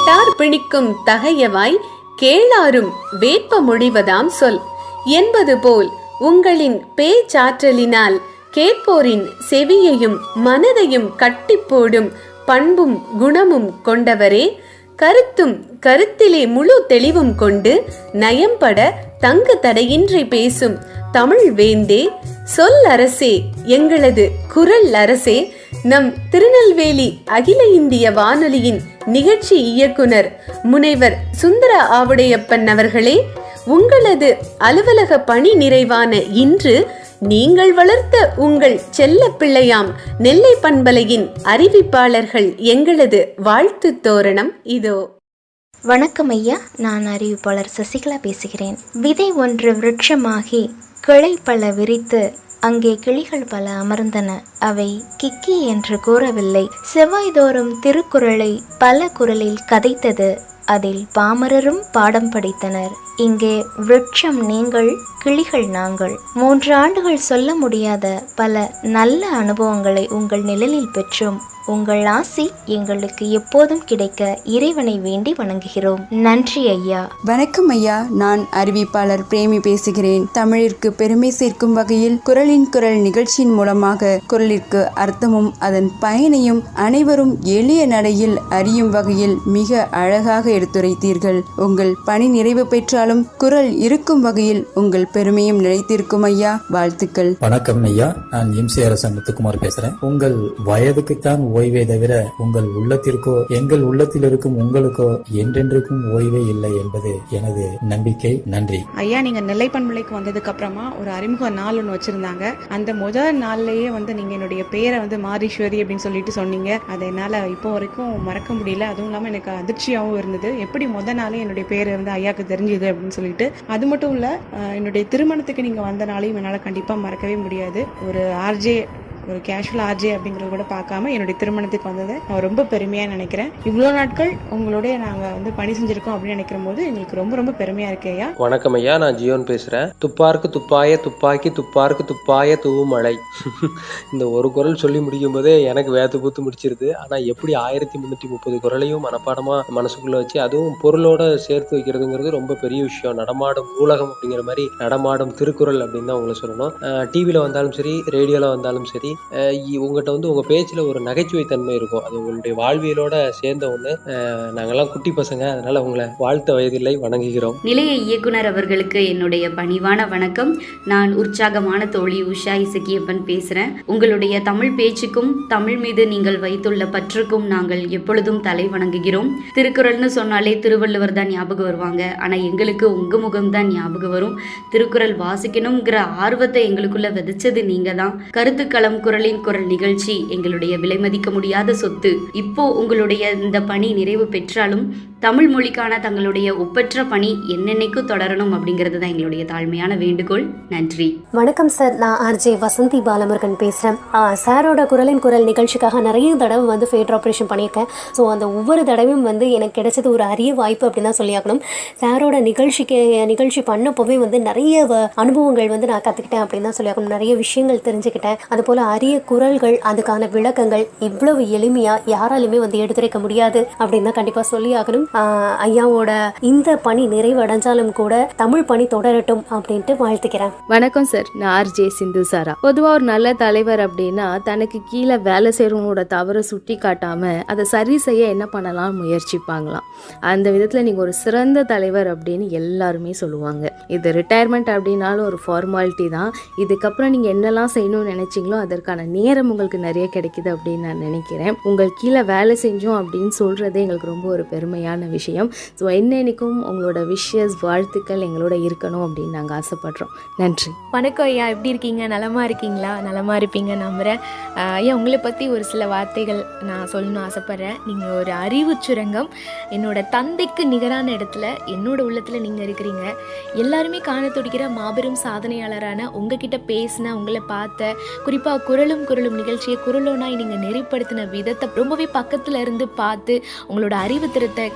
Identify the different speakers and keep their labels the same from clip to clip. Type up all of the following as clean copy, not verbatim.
Speaker 1: கேட்டார் பிணிக்கும் தகையவாய் கேளாரும் வேட்ப மொழிவதாம் சொல் என்பது போல் உங்களின் பேச்சாற்றலினால் கேட்போரின் செவியையும் மனதையும் கட்டிப்போடும் பண்பும் குணமும் கொண்டவரே, கருத்தும் கருத்திலே முழு தெளிவும் கொண்டு நயம்பட தங்கு தடையின்றி பேசும் தமிழ் வேந்தே, சொல் அரசே, எங்களது குரல் அரசே, நம் திருநெல்வேலி அகில இந்திய வானொலியின் நிகழ்ச்சி இயக்குனர் முனைவர் சுந்தர ஆவுடையப்பன் அவர்களே, உங்களது அலுவலக பணி நிறைவான இன்று நீங்கள் வளர்த்த உங்கள் செல்ல பிள்ளையாம் நெல்லை பண்பலையின் அறிவிப்பாளர்கள் எங்களது வாழ்த்து தோரணம் இதோ.
Speaker 2: வணக்கம் ஐயா, நான் அறிவிப்பாளர் சசிகலா பேசுகிறேன். விதை ஒன்று விருட்சமாகி கிளை பல விரித்து அங்கே கிளிகள் பல அமர்ந்தன. அவை கிக்கி என்று கூறவில்லை. செவ்வாய்தோறும் திருக்குறளை பல குரலில் கதைத்தது. அதில் பாமரரும் பாடம் படித்தனர். இங்கே விருட்சம் நீங்கள், கிளிகள் நாங்கள். 3 ஆண்டுகள் சொல்ல முடியாத பல நல்ல அனுபவங்களை உங்கள் நிழலில் பெற்றோம். உங்கள் ஆசி எங்களுக்கு எப்போதும் கிடைக்க இறைவனை வேண்டி வணங்குகிறோம். நன்றி ஐயா.
Speaker 3: வணக்கம் ஐயா, நான் அறிவிப்பாளர் பிரேமி பேசுகிறேன். தமிழிற்கு பெருமை சேர்க்கும் வகையில் குரலின் குரல் நிகழ்ச்சியின் மூலமாக குரலிற்கு அர்த்தமும் அதன் பயனையும் அனைவரும் எளிய நடையில் அறியும் வகையில் மிக அழகாக எடுத்துரைத்தீர்கள். உங்கள் பணி நிறைவு பெற்றாலும் குரல் இருக்கும் வகையில் உங்கள் பெருமையும் நிலைத்திருக்கும் ஐயா. வாழ்த்துக்கள்.
Speaker 4: வணக்கம் ஐயா, நான் எம்சிஆர் முத்துக்குமார் பேசுறேன். உங்கள் வயதுக்குத்தான் ஓய்வே தவிர உங்கள் உள்ளத்திற்கோ எங்கள் உள்ளத்தில் இருக்கும் உங்களுக்கோ என்றென்றுக்கும் ஓய்வே இல்லை என்பது எனது நம்பிக்கை. நன்றி
Speaker 5: ஐயா. நீங்க நெல்லை பண்பலைக்கு வந்ததுக்கு அப்புறமா ஒரு அறிமுக நாள் ஒன்று வச்சிருந்தாங்க. அந்த முதல் நாள்லயே நீங்க என்னுடைய பேரை மாரீஸ்வரி அப்படின்னு சொல்லிட்டு சொன்னீங்க. அதை என்னால இப்போ வரைக்கும் மறக்க முடியல. அதுவும் இல்லாம எனக்கு அதிர்ச்சியாகவும் இருந்தது. எப்படி முதல் நாளே என்னுடைய பேரை ஐயாக்கு தெரிஞ்சது அப்படின்னு சொல்லிட்டு. அது மட்டும் இல்ல, என்னுடைய திருமணத்துக்கு நீங்க வந்த நாளையும் என்னால கண்டிப்பா மறக்கவே முடியாது. ஒரு ஆர்ஜே, ஒரு கேஷுவல் ஆர்ஜே அப்படிங்கறது கூட பார்க்காம என்னுடைய திருமணத்துக்கு வந்ததை நான் ரொம்ப பெருமையா நினைக்கிறேன். இவ்வளோ நாட்கள் உங்களோட நாங்க பணி செஞ்சிருக்கோம் அப்படின்னு நினைக்கிற போது எங்களுக்கு ரொம்ப ரொம்ப பெருமையா இருக்கு ஐயா.
Speaker 6: வணக்கம் ஐயா, நான் ஜியோன் பேசுறேன். துப்பாருக்கு துப்பாய துப்பாக்கி, துப்பாருக்கு துப்பாய தூமழை. இந்த ஒரு குரல் சொல்லி முடிக்கும் போதே எனக்கு வேத்து பூத்து முடிச்சிருது. ஆனா எப்படி 1330 குரலையும் மனப்பாடமா மனசுக்குள்ள வச்சு அதுவும் பொருளோட சேர்த்து வைக்கிறதுங்கிறது ரொம்ப பெரிய விஷயம். நடமாடும் நூலகம் அப்படிங்கிற மாதிரி நடமாடும் திருக்குறள் அப்படின்னு தான் உங்களை சொல்லணும். டிவில வந்தாலும் சரி, ரேடியோல வந்தாலும் சரி, உங்ககிட்ட உங்க பேச்சுல ஒரு நகைச்சுவை தன்மை இருக்கும். அது உங்களுடைய வாழ்வியலோட சேர்ந்த ஒண்ணு. நாங்கெல்லாம் குட்டி பசங்க, அதனால உங்களை வாழ்த்த வயதில்லை, வணங்குகிறோம்.
Speaker 7: நிலைய இயக்குனர் அவர்களுக்கு என்னுடைய பணிவான வணக்கம். நான் உற்சாகமான தோழி உஷா இசக்கியப்பன் பேசுறேன். உங்களுடைய தமிழ் பேச்சுக்கும் தமிழ் மீது நீங்கள் வைத்துள்ள பற்றுக்கும் நாங்கள் எப்பொழுதும் தலை வணங்குகிறோம். திருக்குறள்னு சொன்னாலே திருவள்ளுவர் தான் ஞாபகம் வருவாங்க. ஆனா எங்களுக்கு உங்க முகம் தான் ஞாபகம் வரும். திருக்குறள் வாசிக்கணுங்கிற ஆர்வத்தை எங்களுக்குள்ள விதைச்சது நீங்க தான். கருத்துக்களம் குரலின் குரல் நிகழ்ச்சி எங்களுடைய விலை மதிக்க முடியாத சொத்து. இப்போ உங்களுடைய இந்த பணி நிறைவு பெற்றாலும் தமிழ் மொழிக்கான தங்களுடைய ஒப்பற்ற பணி என்னென்னைக்கும் தொடரணும் அப்படிங்கிறது தான் எங்களுடைய தாழ்மையான வேண்டுகோள். நன்றி.
Speaker 8: வணக்கம் சார், நான் ஆர்ஜே வசந்தி பாலமுருகன் பேசுகிறேன். சாரோட குரலின் குரல் நிகழ்ச்சிக்காக நிறைய தடவை ஃபேட் ஆப்ரேஷன் பண்ணியிருக்கேன். ஸோ அந்த ஒவ்வொரு தடவையும் எனக்கு கிடைச்சது ஒரு அரிய வாய்ப்பு அப்படின்னு தான் சொல்லியாகணும். சாரோட நிகழ்ச்சி பண்ணப்போவே நிறைய அனுபவங்கள் நான் கற்றுக்கிட்டேன் அப்படின்னு தான் சொல்லியாகணும். நிறைய விஷயங்கள் தெரிஞ்சுக்கிட்டேன். அதுபோல் அரிய குரல்கள், அதுக்கான விளக்கங்கள் இவ்வளவு எளிமையாக யாராலுமே எடுத்துரைக்க முடியாது அப்படின்னு தான் கண்டிப்பாக சொல்லியாகணும். ஐயாவோட இந்த பணி நிறைவடைஞ்சாலும் கூட தமிழ் பணி தொடரட்டும் அப்படின்ட்டு வாழ்த்துக்கிறேன்.
Speaker 9: வணக்கம் சார், நான் ஆர்ஜே சிந்து சாரா. பொதுவாக ஒரு நல்ல தலைவர் அப்படின்னா தனக்கு கீழே வேலை செய்கிறவங்களோட தவறை சுட்டி காட்டாம அதை சரி செய்ய என்ன பண்ணலாம் முயற்சிப்பாங்களாம். அந்த விதத்தில் நீங்கள் ஒரு சிறந்த தலைவர் அப்படின்னு எல்லாருமே சொல்லுவாங்க. இது ரிட்டையர்மெண்ட் அப்படின்னாலும் ஒரு ஃபார்மாலிட்டி தான். இதுக்கப்புறம் நீங்கள் என்னெல்லாம் செய்யணும்னு நினைச்சீங்களோ அதற்கான நேரம் உங்களுக்கு நிறைய கிடைக்குது அப்படின்னு நான் நினைக்கிறேன். உங்கள் கீழே வேலை செஞ்சோம் அப்படின்னு சொல்றதே எங்களுக்கு ரொம்ப ஒரு பெருமையான விஷயம். ஸோ என்னைக்கும் உங்களோட விஷஸ், வாழ்த்துக்கள் எங்களோட இருக்கணும் அப்படின்னு நாங்கள் ஆசைப்படுறோம். நன்றி.
Speaker 10: வணக்கம் ஐயா, எப்படி இருக்கீங்க? நலமா இருக்கீங்களா? நலமா இருப்பீங்க நம்புறேன். ஐயா, உங்களை பற்றி ஒரு சில வார்த்தைகள் நான் சொல்லணும்னு ஆசைப்பட்றேன். நீங்கள் ஒரு அறிவு சுரங்கம். என்னோட தந்தைக்கு நிகரான இடத்துல என்னோட உள்ளத்தில் நீங்கள் இருக்கிறீங்க. எல்லாருமே காண துடிக்கிற மாபெரும் சாதனையாளரான உங்ககிட்ட பேசின, உங்களை பார்த்த, குறிப்பாக குரலும் நிகழ்ச்சியை குரலோனாய் நீங்கள் நெறிப்படுத்தின விதத்தை ரொம்பவே பக்கத்தில் இருந்து பார்த்து உங்களோட அறிவு திறத்தை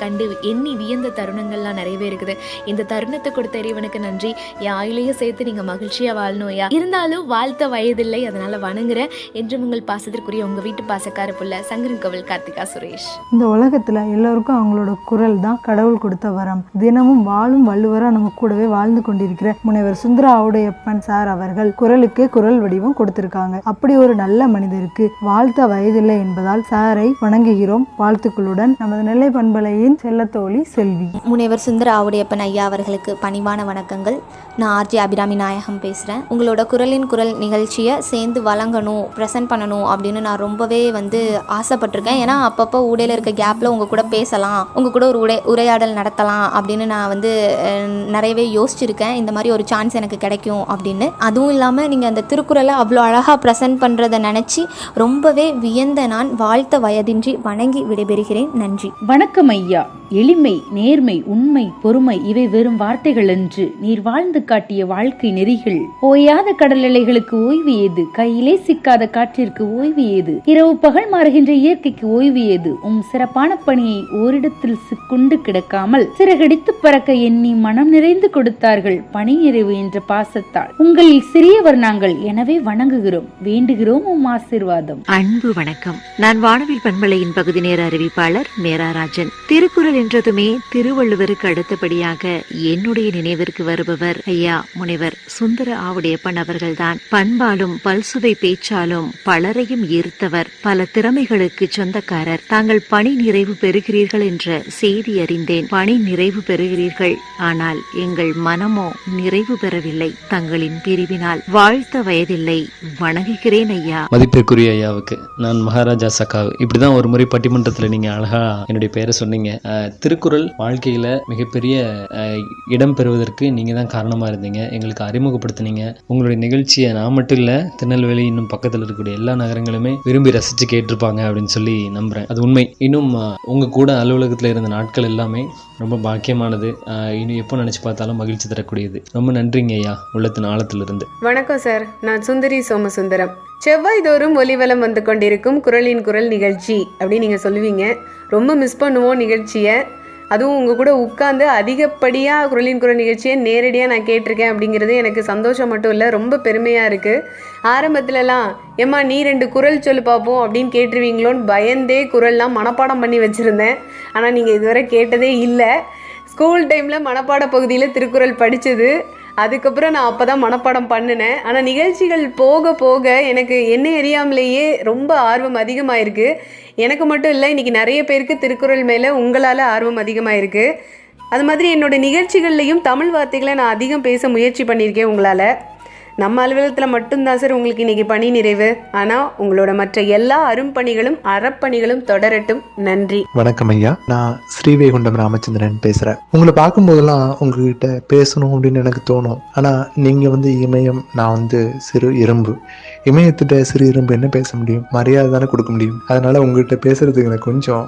Speaker 10: எண்ணி வியந்த தருணங்கள்லாம் நிறையவே இருக்குது. இந்த தருணத்தை கொடுத்த இறைவனுக்கு நன்றி. என் ஆயுளையே சேர்த்து நீங்கள் மகிழ்ச்சியாக வாழணும் ஐயா. இருந்தாலும் வாழ்த்த வயதில்லை, அதனால் வணங்குறேன். என்றும் உங்கள் பாசத்திற்குரிய உங்கள் வீட்டு பாசக்கார புள்ள சங்கரன்கோவில் கார்த்திகா சுரேஷ்.
Speaker 11: இந்த உலகத்தில் எல்லோருக்கும் அவங்களோட குரல் தான் கடவுள் கொடுத்த வரம். தினமும் வாழும் வள்ளுவராக நம்ம கூடவே வாழ்ந்து கொண்டிருக்கிற முனைவர் சுந்தர ஆவுடையப்பன் சார் அவர்கள் குரலுக்கு குரல் வடிவம் கொடுத்திருக்காங்க. அப்படி ஒரு நல்ல மனிதருக்கு வாழ்த்த வயதில்லை என்பதால் சாரை வணங்குகிறோம். வாழ்த்துக்களுடன் நமது நெல்லை பண்பலையின் செல்லத்தோழி செல்வி.
Speaker 2: முனைவர் சுந்தர ஆவுடையப்பன் ஐயா அவர்களுக்கு பணிவான வணக்கங்கள். நான் ஆர்ஜே அபிராமி நாயகம் பேசுகிறேன். உங்களோட குரலின் குரல் நிகழ்ச்சியை சேர்ந்து வழங்கணும், ப்ரெசென்ட் பண்ணணும் அப்படின்னு நான் ரொம்பவே ஆசைப்பட்டிருக்கேன். ஏன்னா அப்பப்போ ஊடையில் இருக்க கேப்பில் உங்கள் கூட பேசலாம், உங்கள் கூட ஒரு உரையாடல் நடத்தலாம் அப்படின்னு நான் நிறையவே யோசிச்சிருக்கேன். இந்த மாதிரி ஒரு சான்ஸ் எனக்கு கிடைக்கும் அப்படின்னு. அதுவும் இல்லாமல் நீங்கள் அந்த திருக்குறளை அவ்வளோ அழகாக ப்ரெசென்ட் பண்ணுறதை நினச்சி ரொம்பவே வியந்த நான் வாழ்த்த வயதின்றி வணங்கி விடைபெறுகிறேன். நன்றி.
Speaker 12: வணக்கம் ஐயா. எளிமை, நேர்மை, உண்மை, பொறுமை இவை வெறும் வார்த்தைகள் என்று நீர் வாழ்ந்து காட்டிய வாழ்க்கை நெறிகள். ஓயாத கடல் அலைகளுக்கு ஓய்வு ஏது, கையிலே சிக்காத காற்றிற்கு ஓய்வு ஏது, இரவு பகல் மாறுகின்ற இயற்கைக்கு ஓய்வு ஏது. சிறப்பான பணியை ஓரிடத்தில் சிக்குண்டு கிடக்காமல் சிறகடித்து பறக்க எண்ணி மனம் நிறைந்து கொடுத்தார்கள் பணி நிறைவு என்ற பாசத்தால். உங்களில் சிறியவர் நாங்கள், எனவே வணங்குகிறோம், வேண்டுகிறோம் ஆசீர்வாதம்.
Speaker 13: அன்பு வணக்கம். நான் வானவில் பண்பலையின் பகுதி நேர அறிவிப்பாளர் மேராராஜன். திருக்குறள் என்றதுமே திருவள்ளுவருக்கு அடுத்தபடியாக என்னுடைய நினைவிற்கு வருபவர் ஐயா முனைவர் சுந்தர ஆவுடையப்பன் அவர்கள்தான். பண்பாலும் பல்சுவை பேச்சாலும் பலரையும் ஈர்த்தவர், பல திறமைகளுக்கு சொந்தக்காரர். தாங்கள் பணி நிறைவு பெறுகிறீர்கள் என்ற செய்தி அறிந்தேன். பணி நிறைவு பெறுகிறீர்கள், ஆனால் எங்கள் மனமோ நிறைவு பெறவில்லை. தங்களின் பிரிவினால் வாழ்த்த வயதில்லை. வணங்குகிறேன் ஐயா.
Speaker 14: மதிப்பிற்குரிய ஐயாவுக்கு நான் மகாராஜா சக்காவு. இப்படிதான் ஒரு முறை பட்டிமன்றத்தில் நீங்க அழகா என்னுடைய பெயரை சொன்னீங்க. திருக்குறள் வாழ்க்கையில மிகப்பெரிய இடம் பெறுவதற்கு நீங்க தான் காரணமா இருந்தீங்க, எங்களுக்கு அறிமுகப்படுத்தினீங்க. உங்களுடைய நிகழ்ச்சியை நான் மட்டும் இல்ல, திருநெல்வேலி இன்னும் பக்கத்தில் இருக்கக்கூடிய எல்லா நகரங்களுமே விரும்பி ரசிச்சு கேட்டிருப்பாங்க அப்படின்னு சொல்லி நம்புறேன். அது உண்மை. இன்னும் உங்க கூட அலுவலகத்தில் இருந்த நாட்கள் எல்லாமே ரொம்ப பாக்கியமானது. இன்னும் எப்போ நினைச்சு பார்த்தாலும் மகிழ்ச்சி தரக்கூடியது. ரொம்ப நன்றிங்க ஐயா, உள்ளத்தின் ஆழத்திலிருந்து.
Speaker 1: வணக்கம் சார், நான் சுந்தரி சோமசுந்தரம். செவ்வாய் தோறும் ஒலிவலம் வந்து கொண்டிருக்கும் குரலின் குரல் நிகழ்ச்சி அப்படின்னு நீங்கள் சொல்லுவீங்க. ரொம்ப மிஸ் பண்ணுவோம் நிகழ்ச்சியை. அதுவும் உங்கள் கூட உட்காந்து அதிகப்படியாக குரலின் குரல் நிகழ்ச்சியை நேரடியாக நான் கேட்டிருக்கேன் அப்படிங்கிறது எனக்கு சந்தோஷம் மட்டும் இல்லை, ரொம்ப பெருமையாக இருக்குது. ஆரம்பத்துலலாம் ஏம்மா நீ 2 குரல் சொல்லு பார்ப்போம் அப்படின்னு கேட்டுருவீங்களோன்னு பயந்தே குரல்லாம் மனப்பாடம் பண்ணி வச்சுருந்தேன். ஆனால் நீங்கள் இதுவரை கேட்டதே இல்லை. ஸ்கூல் டைமில் மனப்பாட பகுதியில் திருக்குறள் படித்தது, அதுக்கப்புறம் நான் அப்போ தான் மனப்பாடம் பண்ணினேன். ஆனால் நிகழ்ச்சிகள் போக போக எனக்கு என்னை அறியாமலேயே ரொம்ப ஆர்வம் அதிகமாகிருக்கு. எனக்கு மட்டும் இல்லை, இன்றைக்கி நிறைய பேருக்கு திருக்குறள் மேலே உங்களால் ஆர்வம் அதிகமாகிருக்கு. அது மாதிரி என்னோடய நிகழ்ச்சிகள்லையும் தமிழ் வார்த்தைகளை நான் அதிகம் பேச முயற்சி பண்ணியிருக்கேன் உங்களால். நம்ம அலுவலகத்தில் மட்டும்தான் சார் உங்களுக்கு இன்றைக்கி பணி நிறைவு. ஆனால் உங்களோட மற்ற எல்லா அரும்பணிகளும் அறப்பணிகளும் தொடரட்டும். நன்றி.
Speaker 15: வணக்கம் ஐயா, நான் ஸ்ரீவைகுண்டம் ராமச்சந்திரன் பேசுகிறேன். உங்களை பார்க்கும்போதெல்லாம் உங்ககிட்ட பேசணும் அப்படின்னு எனக்கு தோணும். ஆனால் நீங்கள் இமயம், நான் சிறு எறும்பு. இமயத்திட்ட சிறு எறும்பு என்ன பேச முடியும்? மரியாதை தானே கொடுக்க முடியும். அதனால் உங்ககிட்ட பேசுகிறதுக்கு எனக்கு கொஞ்சம்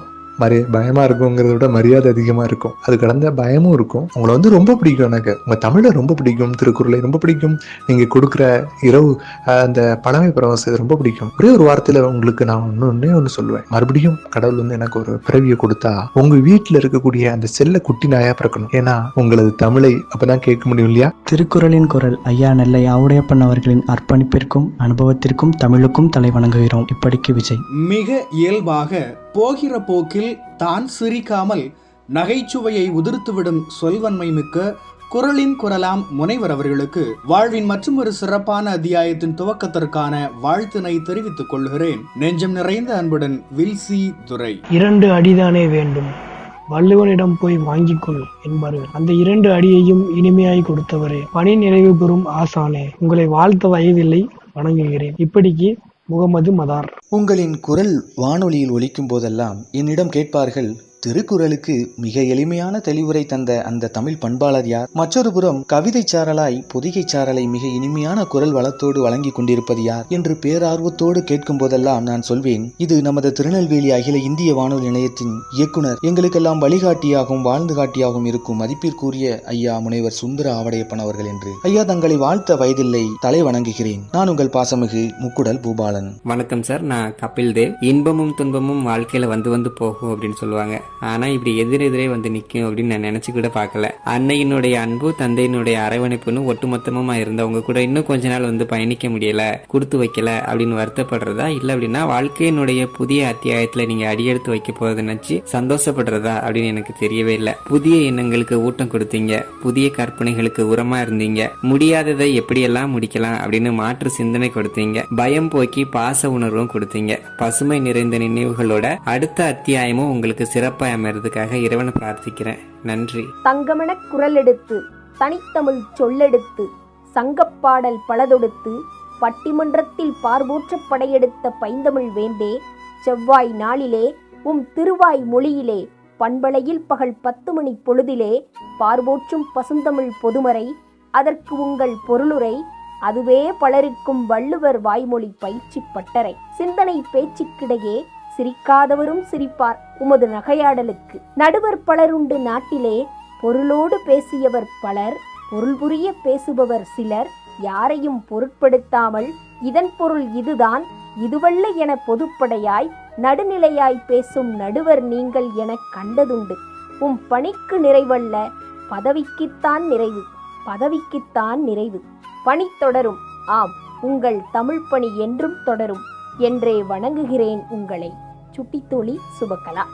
Speaker 15: பயமாக இருக்குங்கிறத விட மரியாதை அதிகமாக இருக்கும். அது கடந்த பயமும் இருக்கும். உங்களை ரொம்ப பிடிக்கும். எனக்கு உங்கள் தமிழை ரொம்ப பிடிக்கும், திருக்குறளை ரொம்ப பிடிக்கும். நீங்கள் கொடுக்குற இரவு அந்த பழமை பரவசை ரொம்ப பிடிக்கும். ஒரே ஒரு வார்த்தையில் உங்களுக்கு நான் ஒன்று சொல்லுவேன். மறுபடியும் கடவுள் எனக்கு ஒரு பிறவியை கொடுத்தா உங்கள் வீட்டில் இருக்கக்கூடிய அந்த செல்ல குட்டி நாயா பிறக்கணும். ஏன்னா உங்களது தமிழை அப்பதான் கேட்க முடியும் இல்லையா?
Speaker 16: திருக்குறளின் குரல் ஐயா நெல்லை ஆவுடையப்பன் அவர்களின் அர்ப்பணிப்பிற்கும் அனுபவத்திற்கும் தமிழுக்கும் தலை வணங்குகிறோம். இப்படிக்கு விஜய்.
Speaker 17: மிக இயல்பாக போகிற போக்கில் தான் சிரிக்காமல் நகைச்சுவையை உதிர்த்துவிடும் சொல்வன்மை மிக்க குரலின் குரலாம் முனைவர் அவர்களுக்கு வாழ்வின் மற்றும் ஒரு சிறப்பான அத்தியாயத்தின் துவக்கத்திற்கான வாழ்த்தினை தெரிவித்துக் கொள்கிறேன். நெஞ்சம் நிறைந்த அன்புடன் வில்சி துரை.
Speaker 18: 2 அடிதானே வேண்டும், வள்ளுவனிடம் போய் வாங்கிக்கொள் என்பார்கள். அந்த 2 அடியையும் இனிமையாய் கொடுத்தவரே, பணி நிறைவு பெறும் ஆசானே, உங்களை வாழ்த்த வயதில்லை, வணங்குகிறேன். இப்படிக்கு முகமது மதார்.
Speaker 19: உங்களின் குரல் வானொலியில் ஒலிக்கும் போதெல்லாம் என்னிடம் கேட்பார்கள், திருக்குறளுக்கு மிக எளிமையான தெளிவுரை தந்த அந்த தமிழ் பண்பாளர் யார்? மற்றொரு புறம் கவிதை சாரலாய் பொதிகை சாரலை மிக இனிமையான குரல் வளத்தோடு வழங்கி கொண்டிருப்பது யார் என்று பேரார்வத்தோடு கேட்கும் போதெல்லாம் நான் சொல்வேன், இது நமது திருநெல்வேலி அகில இந்திய வானொலி நிலையத்தின் இயக்குனர், எங்களுக்கெல்லாம் வழிகாட்டியாகவும் வாழ்ந்து காட்டியாகவும் இருக்கும் மதிப்பிற்குரிய ஐயா முனைவர் சுந்தர ஆவுடையப்பன் அவர்கள் என்று. ஐயா, தங்களை வாழ்த்த வயதில்லை, தலை வணங்குகிறேன். நான் உங்கள் பாசமிகு முக்குடல் பூபாலன்.
Speaker 20: வணக்கம் சார், நான் கபில் தேவ். இன்பமும் துன்பமும் வாழ்க்கையில வந்து போகும் அப்படின்னு சொல்லுவாங்க. ஆனால் இப்படி எதிரெதிரே வந்து நிற்கும் அப்படின்னு நான் நினச்சி கூட பார்க்கல. அன்னையினுடைய அன்பு, தந்தையினுடைய அரவணைப்புன்னு ஒட்டுமொத்தமாக இருந்தவங்க கூட இன்னும் கொஞ்ச நாள் வந்து பயணிக்க முடியல, கொடுத்து வைக்கல அப்படின்னு வருத்தப்படுறதா, இல்லை அப்படின்னா வாழ்க்கையினுடைய புதிய அத்தியாயத்தில் நீங்கள் அடியெடுத்து வைக்க போகிறத நினச்சி சந்தோஷப்படுறதா அப்படின்னு எனக்கு தெரியவே இல்லை. புதிய எண்ணங்களுக்கு ஊட்டம் கொடுத்தீங்க, புதிய கற்பனைகளுக்கு உரமா இருந்தீங்க, முடியாததை எப்படியெல்லாம் முடிக்கலாம் அப்படின்னு மாற்று சிந்தனை கொடுத்தீங்க, பயம் போக்கி பாச உணர்வும் கொடுத்தீங்க. பசுமை நிறைந்த நினைவுகளோட அடுத்த அத்தியாயமும் உங்களுக்கு சிறப்பாக அமைறதுக்காக இறைவனை பிரார்த்திக்கிறேன். நன்றி.
Speaker 21: தங்கமென குரல் எடுத்து தனித்தமிழ் சொல்லெடுத்து சங்கப்பாடல் பலதொடுத்து பட்டிமன்றத்தில் பார்வோற்ற படையெடுத்த பைந்தமிழ் வேந்தே, செவ்வாய் நாளிலே திருவாய் மொழியிலே பண்பலையில் பகல் 10 மணி பொழுதிலே பார்வோற்றும் பசுந்தமிழ் பொதுமறை, அதற்கு உங்கள் பொருளுரை அதுவே பலருக்கும் வள்ளுவர் வாய்மொழி பயிற்சி பட்டறை. சிந்தனை பேச்சுக்கிடையே சிரிக்காதவரும் சிரிப்பார் உமது நகையாடலுக்கு. நடுவர் பலருண்டு நாட்டிலே, பொருளோடு பேசியவர் பலர், பொருள் புரிய பேசுபவர் சிலர், யாரையும் பொருட்படுத்தாமல் இதன் பொருள் இதுதான் இதுவல்ல என பொதுப்படையாய் நடுநிலையாய் பேசும் நடுவர் நீங்கள் எனக் கண்டதுண்டு. பணிக்கு நிறைவல்ல, பதவிக்குத்தான் நிறைவு, பதவிக்குத்தான் நிறைவு. பணி தொடரும், ஆம், உங்கள் தமிழ் பணி என்றும் தொடரும் என்றே வணங்குகிறேன் உங்களை. சுட்டித்தோழி சுபகலா.